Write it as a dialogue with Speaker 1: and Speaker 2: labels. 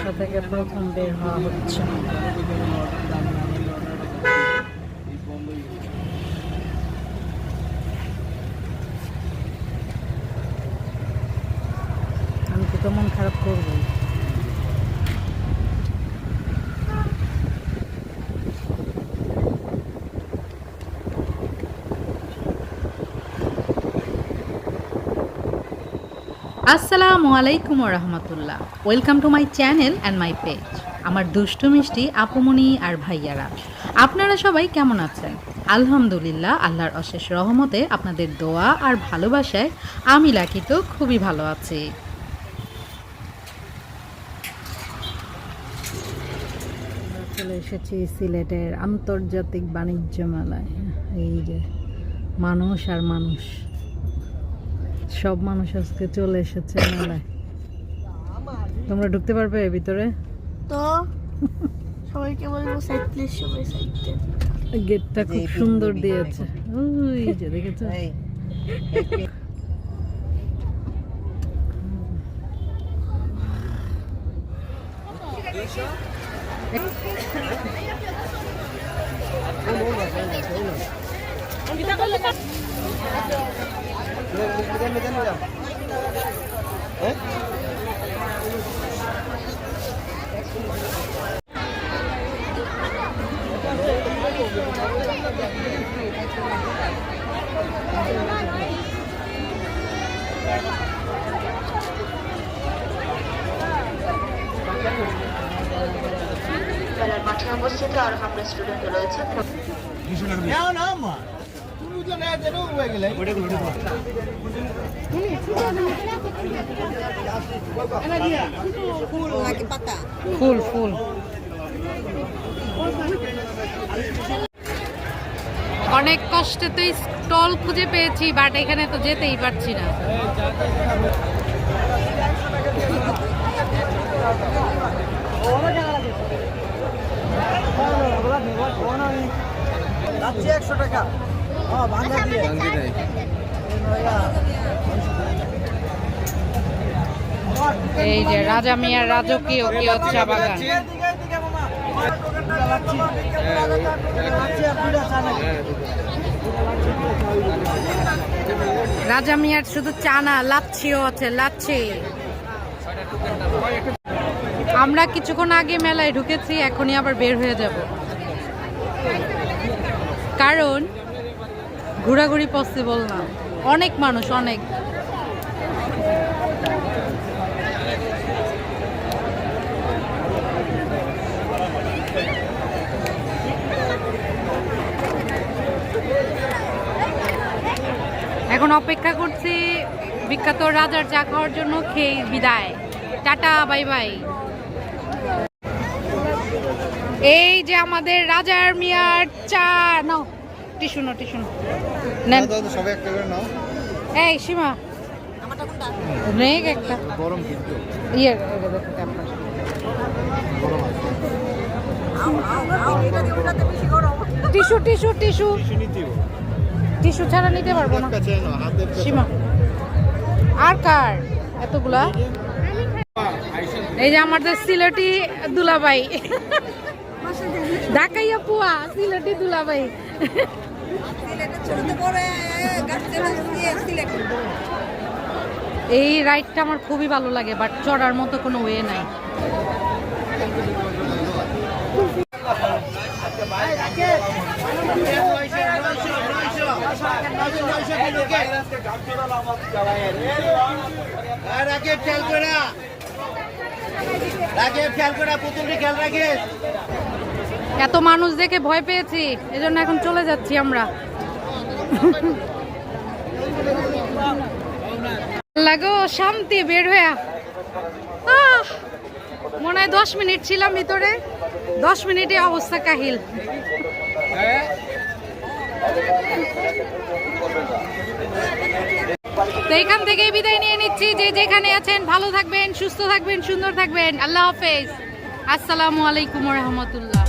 Speaker 1: বাসা থেকে প্রথম বের হওয়া হচ্ছে। আমি তো মন খারাপ করবো। আসসালামু আলাইকুম ওয়া রাহমাতুল্লাহ। Welcome to my channel and my page. আমার দুষ্টু মিষ্টি আপুমনি আর ভাইয়ারা, আপনারা সবাই কেমন আছেন? আলহামদুলিল্লাহ, আল্লাহর অশেষ রহমতে আপনাদের দোয়া আর ভালোবাসায় আমি লাকি তো খুবই ভালো আছি। চলে এসেছি সিলেটের আন্তর্জাতিক বাণিজ্য মেলায়। এই যে মানুষ আর মানুষ, সব মানুষ আজকে চলে এসেছে মেলায়। তোমরা ঢুকতে পারবে ভিতরে? তো সবাইকে বলবো সাইড প্লিজ, সবাই সাইডে। গেটটা খুব সুন্দর দিয়েছে, ওই যে দেখেছো? মাঠে অবস্থিত আর আমরা স্টুডেন্ট রয়েছে। ফুল ফুল অনেক কষ্টে তো স্টল খুঁজে পেয়েছি, বাট এখানে তো যেতেই পারছি না। এই যে রাজা মিয়ার রাজকীয় চা বাগান। রাজা মিয়ার শুধু চা না, লাচ্ছিও আছে, লাচ্ছি। আমরা কিছুক্ষণ আগে মেলায় ঢুকেছি, এখনই আবার বের হয়ে যাব, কারণ ঘোরাঘুরি পসিবল না, অনেক মানুষ, অনেক। এখন অপেক্ষা করছি বিখ্যাত রাজার চা খাওয়ার জন্য। খেয়ে বিদায়, টাটা, বাই বাই। এই যে আমাদের রাজার মিয়ার চা। নাও টিস্যু, নাও টিস্যু নেন। এই সীমা নেই একটা টিস্যু টিস্যু টিস্যু টিস্যু ছাড়া নিতে পারবো না সীমা। আর কার এতগুলা? এই যে আমাদের সিলেটি দুলাভাই, ঢাকাইয়া পুয়া সিলেটি দুলাভাই। এই রাইডটা আমার খুবই ভালো লাগে, বাট চড়ার মতো কোনো ওয়ে নাই। এত মানুষ দেখে ভয় পেয়েছি, এজন্য এখন চলে যাচ্ছি আমরা। লাগো শান্তি বের হয়ে। মনে হয় 10 মিনিট ছিলাম ভিতরে, 10 মিনিটে অবস্থা কাহিল। তো এখান থেকেই বিদায় নিয়ে নিচ্ছি। যে যেখানে আছেন ভালো থাকবেন, সুস্থ থাকবেন, সুন্দর থাকবেন। আল্লাহ হাফেজ। আসসালামু আলাইকুম ওয়া রাহমাতুল্লাহ।